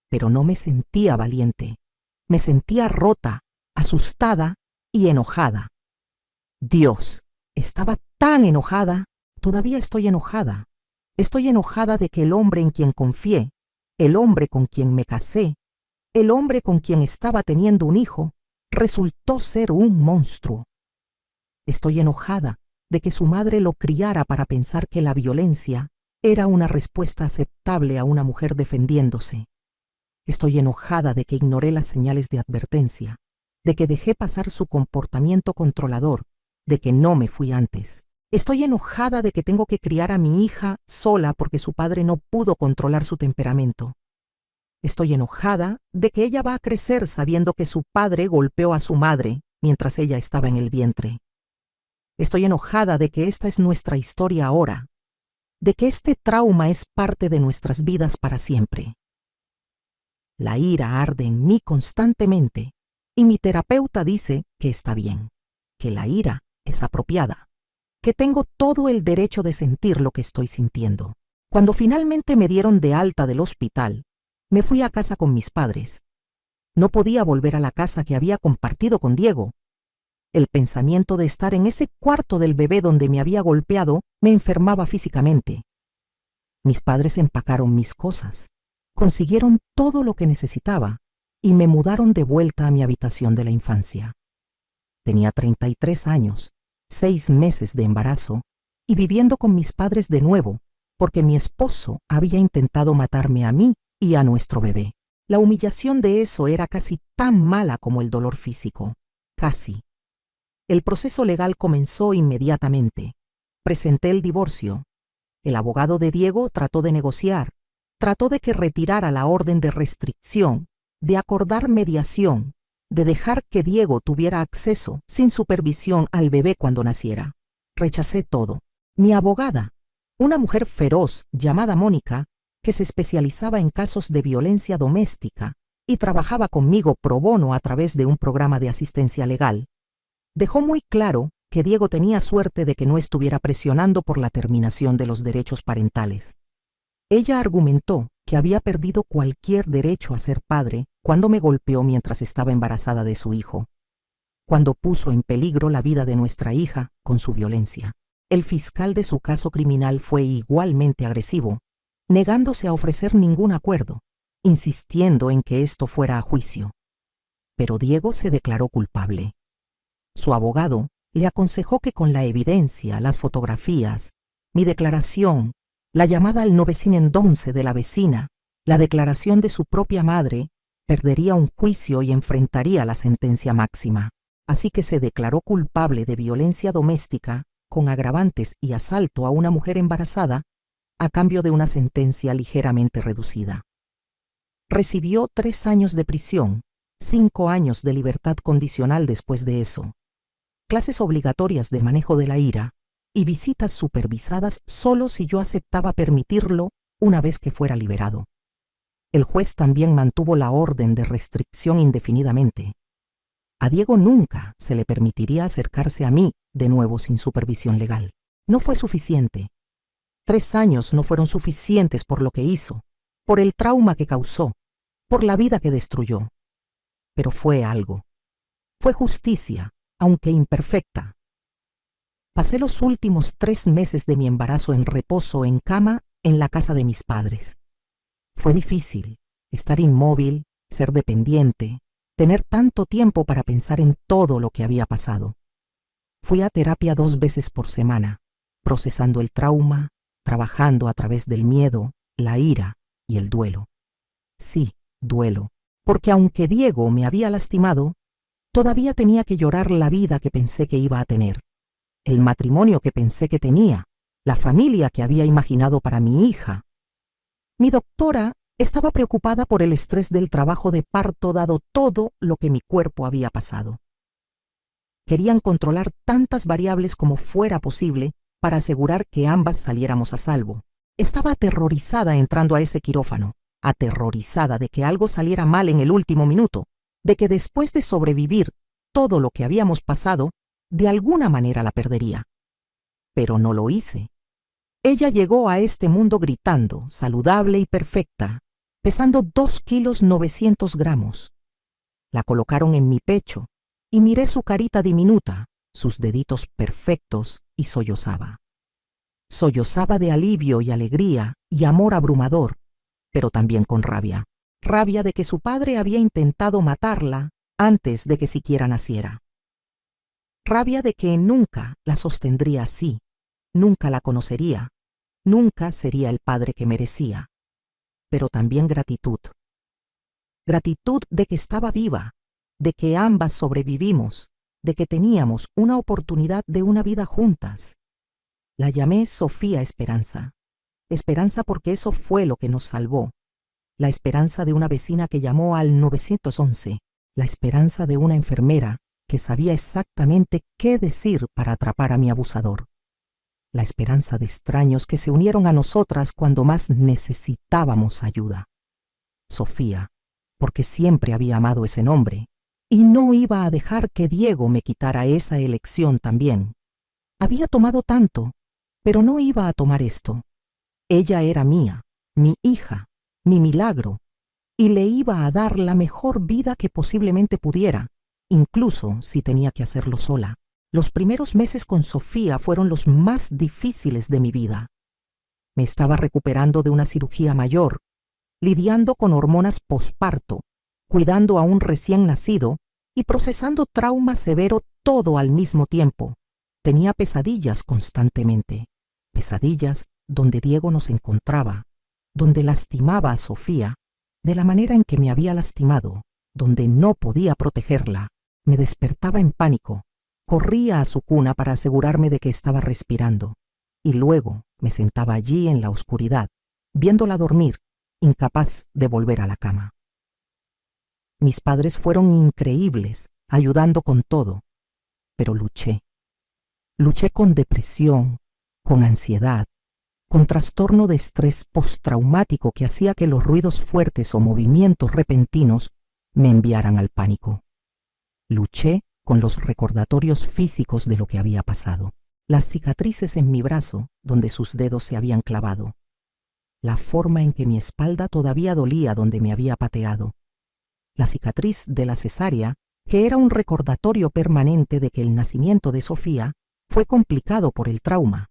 S1: Pero no me sentía valiente. Me sentía rota, asustada y enojada. Dios, estaba tan enojada. Todavía estoy enojada. Estoy enojada de que el hombre en quien confié, el hombre con quien me casé, el hombre con quien estaba teniendo un hijo, resultó ser un monstruo. Estoy enojada de que su madre lo criara para pensar que la violencia era una respuesta aceptable a una mujer defendiéndose. Estoy enojada de que ignoré las señales de advertencia, de que dejé pasar su comportamiento controlador, de que no me fui antes. Estoy enojada de que tengo que criar a mi hija sola porque su padre no pudo controlar su temperamento. Estoy enojada de que ella va a crecer sabiendo que su padre golpeó a su madre mientras ella estaba en el vientre. Estoy enojada de que esta es nuestra historia ahora, de que este trauma es parte de nuestras vidas para siempre. La ira arde en mí constantemente y mi terapeuta dice que está bien, que la ira es apropiada, que tengo todo el derecho de sentir lo que estoy sintiendo. Cuando finalmente me dieron de alta del hospital, me fui a casa con mis padres. No podía volver a la casa que había compartido con Diego. El pensamiento de estar en ese cuarto del bebé donde me había golpeado me enfermaba físicamente. Mis padres empacaron mis cosas, consiguieron todo lo que necesitaba y me mudaron de vuelta a mi habitación de la infancia. Tenía 33 años, 6 meses de embarazo y viviendo con mis padres de nuevo, porque mi esposo había intentado matarme a mí y a nuestro bebé. La humillación de eso era casi tan mala como el dolor físico. Casi. El proceso legal comenzó inmediatamente. Presenté el divorcio. El abogado de Diego trató de negociar, trató de que retirara la orden de restricción, de acordar mediación, de dejar que Diego tuviera acceso sin supervisión al bebé cuando naciera. Rechacé todo. Mi abogada, una mujer feroz llamada Mónica, que se especializaba en casos de violencia doméstica y trabajaba conmigo pro bono a través de un programa de asistencia legal, dejó muy claro que Diego tenía suerte de que no estuviera presionando por la terminación de los derechos parentales. Ella argumentó que había perdido cualquier derecho a ser padre cuando me golpeó mientras estaba embarazada de su hijo, cuando puso en peligro la vida de nuestra hija con su violencia. El fiscal de su caso criminal fue igualmente agresivo, negándose a ofrecer ningún acuerdo, insistiendo en que esto fuera a juicio. Pero Diego se declaró culpable. Su abogado le aconsejó que con la evidencia, las fotografías, mi declaración, la llamada al 911 de la vecina, la declaración de su propia madre, perdería un juicio y enfrentaría la sentencia máxima. Así que se declaró culpable de violencia doméstica con agravantes y asalto a una mujer embarazada a cambio de una sentencia ligeramente reducida. Recibió 3 años de prisión, 5 años de libertad condicional después de eso, clases obligatorias de manejo de la ira y visitas supervisadas solo si yo aceptaba permitirlo una vez que fuera liberado. El juez también mantuvo la orden de restricción indefinidamente. A Diego nunca se le permitiría acercarse a mí de nuevo sin supervisión legal. No fue suficiente. 3 años no fueron suficientes por lo que hizo, por el trauma que causó, por la vida que destruyó. Pero fue algo. Fue justicia, aunque imperfecta. Pasé los últimos 3 meses de mi embarazo en reposo en cama en la casa de mis padres. Fue difícil estar inmóvil, ser dependiente, tener tanto tiempo para pensar en todo lo que había pasado. Fui a terapia 2 veces por semana, procesando el trauma, trabajando a través del miedo, la ira y el duelo. Sí, duelo, porque aunque Diego me había lastimado, todavía tenía que llorar la vida que pensé que iba a tener, el matrimonio que pensé que tenía, la familia que había imaginado para mi hija. Mi doctora estaba preocupada por el estrés del trabajo de parto dado todo lo que mi cuerpo había pasado. Querían controlar tantas variables como fuera posible para asegurar que ambas saliéramos a salvo. Estaba aterrorizada entrando a ese quirófano, aterrorizada de que algo saliera mal en el último minuto, de que después de sobrevivir todo lo que habíamos pasado, de alguna manera la perdería. Pero no lo hice. Ella llegó a este mundo gritando, saludable y perfecta, pesando 2 kilos 900 gramos. La colocaron en mi pecho y miré su carita diminuta, sus deditos perfectos y sollozaba. Sollozaba de alivio y alegría y amor abrumador, pero también con rabia. Rabia de que su padre había intentado matarla antes de que siquiera naciera. Rabia de que nunca la sostendría así, nunca la conocería, nunca sería el padre que merecía. Pero también gratitud. Gratitud de que estaba viva, de que ambas sobrevivimos, de que teníamos una oportunidad de una vida juntas. La llamé Sofía Esperanza. Esperanza porque eso fue lo que nos salvó. la esperanza de una vecina que llamó al 911, la esperanza de una enfermera que sabía exactamente qué decir para atrapar a mi abusador, la esperanza de extraños que se unieron a nosotras cuando más necesitábamos ayuda. Sofía, porque siempre había amado ese nombre, y no iba a dejar que Diego me quitara esa elección también. Había tomado tanto, pero no iba a tomar esto. Ella era mía, mi hija, mi milagro, y le iba a dar la mejor vida que posiblemente pudiera, incluso si tenía que hacerlo sola. Los primeros meses con Sofía fueron los más difíciles de mi vida. Me estaba recuperando de una cirugía mayor, lidiando con hormonas posparto, cuidando a un recién nacido y procesando trauma severo todo al mismo tiempo. Tenía pesadillas constantemente, pesadillas donde Diego nos encontraba, donde lastimaba a Sofía de la manera en que me había lastimado, donde no podía protegerla. Me despertaba en pánico, corría a su cuna para asegurarme de que estaba respirando, y luego me sentaba allí en la oscuridad, viéndola dormir, incapaz de volver a la cama. Mis padres fueron increíbles, ayudando con todo, pero luché. Luché con depresión, con ansiedad, con trastorno de estrés postraumático que hacía que los ruidos fuertes o movimientos repentinos me enviaran al pánico. Luché con los recordatorios físicos de lo que había pasado, las cicatrices en mi brazo donde sus dedos se habían clavado, la forma en que mi espalda todavía dolía donde me había pateado, la cicatriz de la cesárea, que era un recordatorio permanente de que el nacimiento de Sofía fue complicado por el trauma.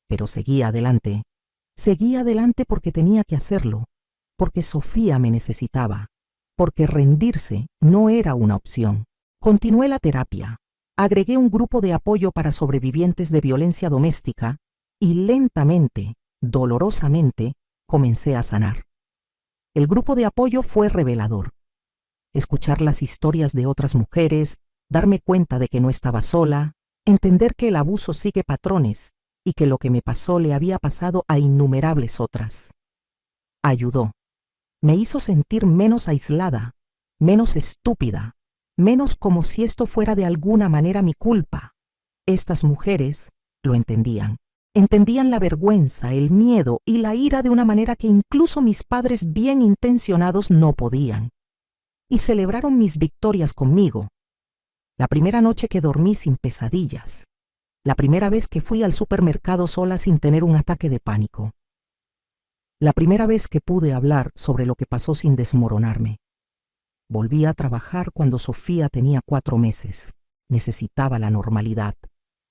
S1: Pero seguía adelante porque tenía que hacerlo, porque Sofía me necesitaba, porque rendirse no era una opción. Continué la terapia, agregué un grupo de apoyo para sobrevivientes de violencia doméstica y lentamente, dolorosamente, comencé a sanar. El grupo de apoyo fue revelador. Escuchar las historias de otras mujeres, darme cuenta de que no estaba sola, entender que el abuso sigue patrones y que lo que me pasó le había pasado a innumerables otras. Ayudó. Me hizo sentir menos aislada, menos estúpida, menos como si esto fuera de alguna manera mi culpa. Estas mujeres lo entendían. Entendían la vergüenza, el miedo y la ira de una manera que incluso mis padres bien intencionados no podían. Y celebraron mis victorias conmigo. La primera noche que dormí sin pesadillas. La primera vez que fui al supermercado sola sin tener un ataque de pánico. La primera vez que pude hablar sobre lo que pasó sin desmoronarme. Volví a trabajar cuando Sofía tenía 4 meses. Necesitaba la normalidad.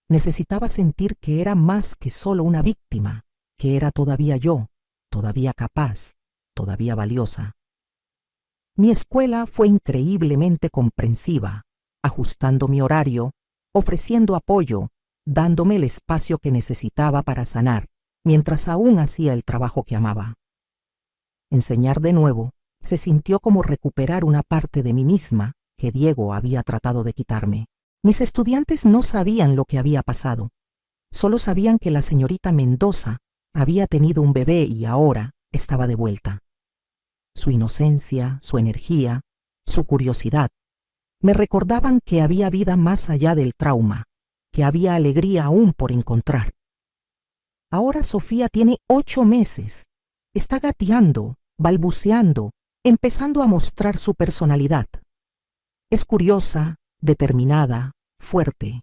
S1: Necesitaba sentir que era más que solo una víctima, que era todavía yo, todavía capaz, todavía valiosa. Mi escuela fue increíblemente comprensiva, ajustando mi horario, ofreciendo apoyo, dándome el espacio que necesitaba para sanar, mientras aún hacía el trabajo que amaba. Enseñar de nuevo se sintió como recuperar una parte de mí misma que Diego había tratado de quitarme. Mis estudiantes no sabían lo que había pasado. Solo sabían que la señorita Mendoza había tenido un bebé y ahora estaba de vuelta. Su inocencia, su energía, su curiosidad, me recordaban que había vida más allá del trauma, que había alegría aún por encontrar. Ahora Sofía tiene 8 meses. Está gateando, balbuceando, empezando a mostrar su personalidad. Es curiosa, determinada, fuerte.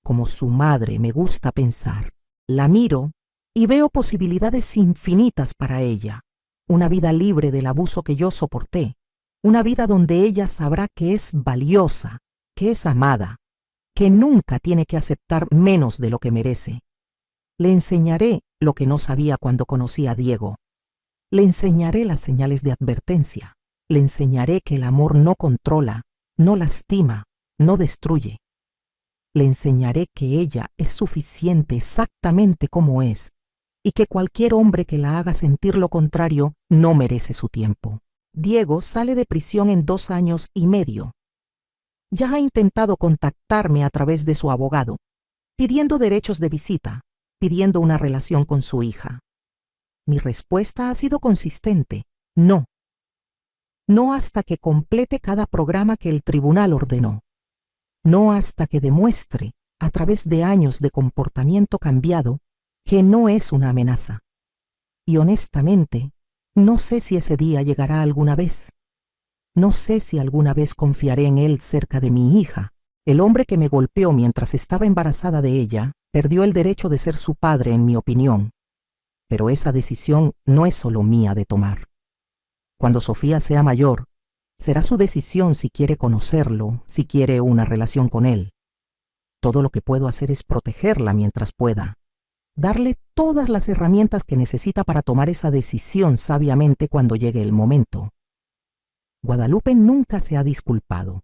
S1: Como su madre me gusta pensar. La miro y veo posibilidades infinitas para ella. Una vida libre del abuso que yo soporté. Una vida donde ella sabrá que es valiosa, que es amada, que nunca tiene que aceptar menos de lo que merece. Le enseñaré lo que no sabía cuando conocí a Diego. Le enseñaré las señales de advertencia. Le enseñaré que el amor no controla, no lastima, no destruye. Le enseñaré que ella es suficiente exactamente como es y que cualquier hombre que la haga sentir lo contrario no merece su tiempo. Diego sale de prisión en 2 años y medio. Ya ha intentado contactarme a través de su abogado, pidiendo derechos de visita, pidiendo una relación con su hija. Mi respuesta ha sido consistente. No. No hasta que complete cada programa que el tribunal ordenó. No hasta que demuestre, a través de años de comportamiento cambiado, que no es una amenaza. Y honestamente, no sé si ese día llegará alguna vez. No sé si alguna vez confiaré en él cerca de mi hija. El hombre que me golpeó mientras estaba embarazada de ella perdió el derecho de ser su padre, en mi opinión. Pero esa decisión no es solo mía de tomar. Cuando Sofía sea mayor, será su decisión si quiere conocerlo, si quiere una relación con él. Todo lo que puedo hacer es protegerla mientras pueda, darle todas las herramientas que necesita para tomar esa decisión sabiamente cuando llegue el momento. Guadalupe nunca se ha disculpado.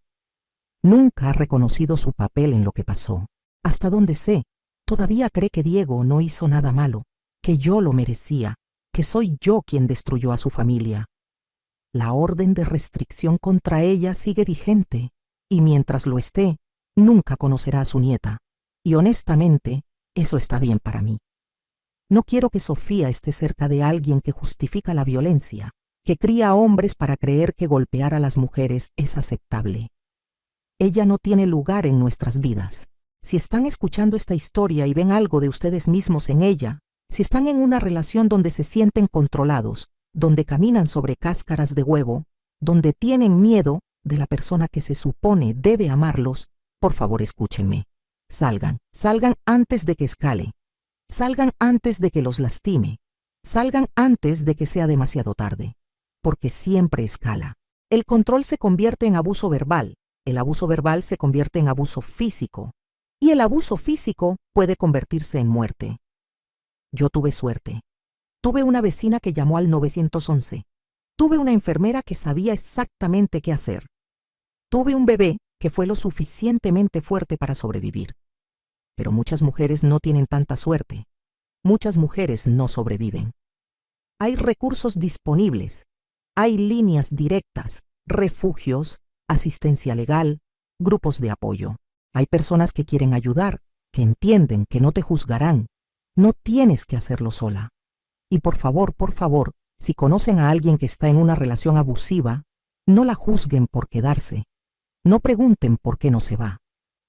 S1: Nunca ha reconocido su papel en lo que pasó. Hasta donde sé, todavía cree que Diego no hizo nada malo, que yo lo merecía, que soy yo quien destruyó a su familia. La orden de restricción contra ella sigue vigente, y mientras lo esté, nunca conocerá a su nieta. Y honestamente, eso está bien para mí. No quiero que Sofía esté cerca de alguien que justifica la violencia, que cría a hombres para creer que golpear a las mujeres es aceptable. Ella no tiene lugar en nuestras vidas. Si están escuchando esta historia y ven algo de ustedes mismos en ella, si están en una relación donde se sienten controlados, donde caminan sobre cáscaras de huevo, donde tienen miedo de la persona que se supone debe amarlos, por favor escúchenme. Salgan antes de que escale. Salgan antes de que los lastime. Salgan antes de que sea demasiado tarde. Porque siempre escala. El control se convierte en abuso verbal. El abuso verbal se convierte en abuso físico. Y el abuso físico puede convertirse en muerte. Yo tuve suerte. Tuve una vecina que llamó al 911. Tuve una enfermera que sabía exactamente qué hacer. Tuve un bebé que fue lo suficientemente fuerte para sobrevivir. Pero muchas mujeres no tienen tanta suerte. Muchas mujeres no sobreviven. Hay recursos disponibles. Hay líneas directas, refugios, asistencia legal, grupos de apoyo. Hay personas que quieren ayudar, que entienden, que no te juzgarán. No tienes que hacerlo sola. Y por favor, si conocen a alguien que está en una relación abusiva, no la juzguen por quedarse. No pregunten por qué no se va.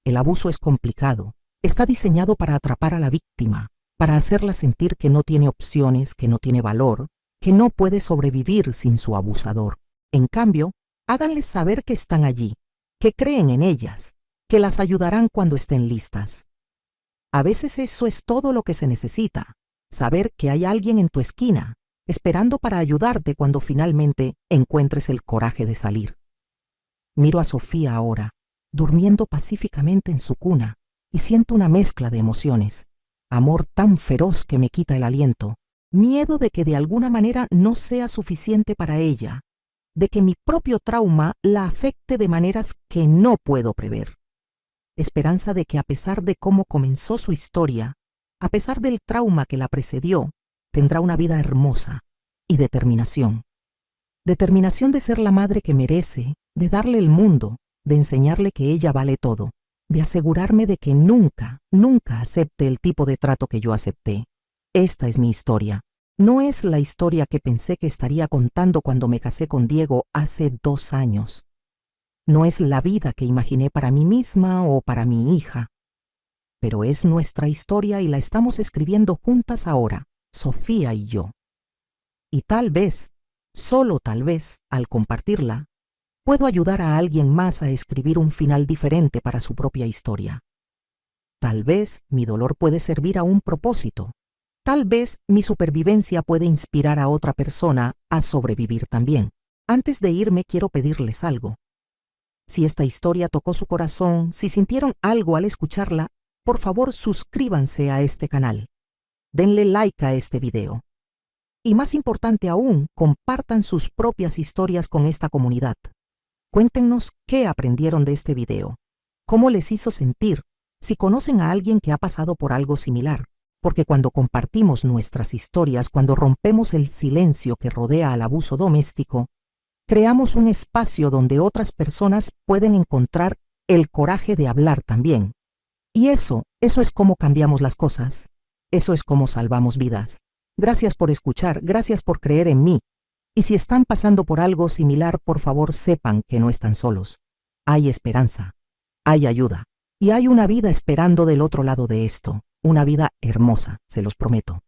S1: El abuso es complicado. Está diseñado para atrapar a la víctima, para hacerla sentir que no tiene opciones, que no tiene valor, que no puede sobrevivir sin su abusador. En cambio, háganles saber que están allí, que creen en ellas, que las ayudarán cuando estén listas. A veces eso es todo lo que se necesita, saber que hay alguien en tu esquina, esperando para ayudarte cuando finalmente encuentres el coraje de salir. Miro a Sofía ahora, durmiendo pacíficamente en su cuna, y siento una mezcla de emociones. Amor tan feroz que me quita el aliento, miedo de que de alguna manera no sea suficiente para ella, de que mi propio trauma la afecte de maneras que no puedo prever. Esperanza de que a pesar de cómo comenzó su historia, a pesar del trauma que la precedió, tendrá una vida hermosa, y determinación. Determinación de ser la madre que merece, de darle el mundo, de enseñarle que ella vale todo, de asegurarme de que nunca acepte el tipo de trato que yo acepté. Esta es mi historia. No es la historia que pensé que estaría contando cuando me casé con Diego hace 2 años. No es la vida que imaginé para mí misma o para mi hija. Pero es nuestra historia y la estamos escribiendo juntas ahora, Sofía y yo. Y tal vez, solo tal vez, al compartirla, puedo ayudar a alguien más a escribir un final diferente para su propia historia. Tal vez mi dolor puede servir a un propósito. Tal vez mi supervivencia puede inspirar a otra persona a sobrevivir también. Antes de irme quiero pedirles algo. Si esta historia tocó su corazón, si sintieron algo al escucharla, por favor suscríbanse a este canal. Denle like a este video. Y más importante aún, compartan sus propias historias con esta comunidad. Cuéntenos qué aprendieron de este video, cómo les hizo sentir, si conocen a alguien que ha pasado por algo similar. Porque cuando compartimos nuestras historias, cuando rompemos el silencio que rodea al abuso doméstico, creamos un espacio donde otras personas pueden encontrar el coraje de hablar también. Y eso es cómo cambiamos las cosas. Eso es cómo salvamos vidas. Gracias por escuchar, gracias por creer en mí. Y si están pasando por algo similar, por favor sepan que no están solos. Hay esperanza, hay ayuda y hay una vida esperando del otro lado de esto. Una vida hermosa, se los prometo.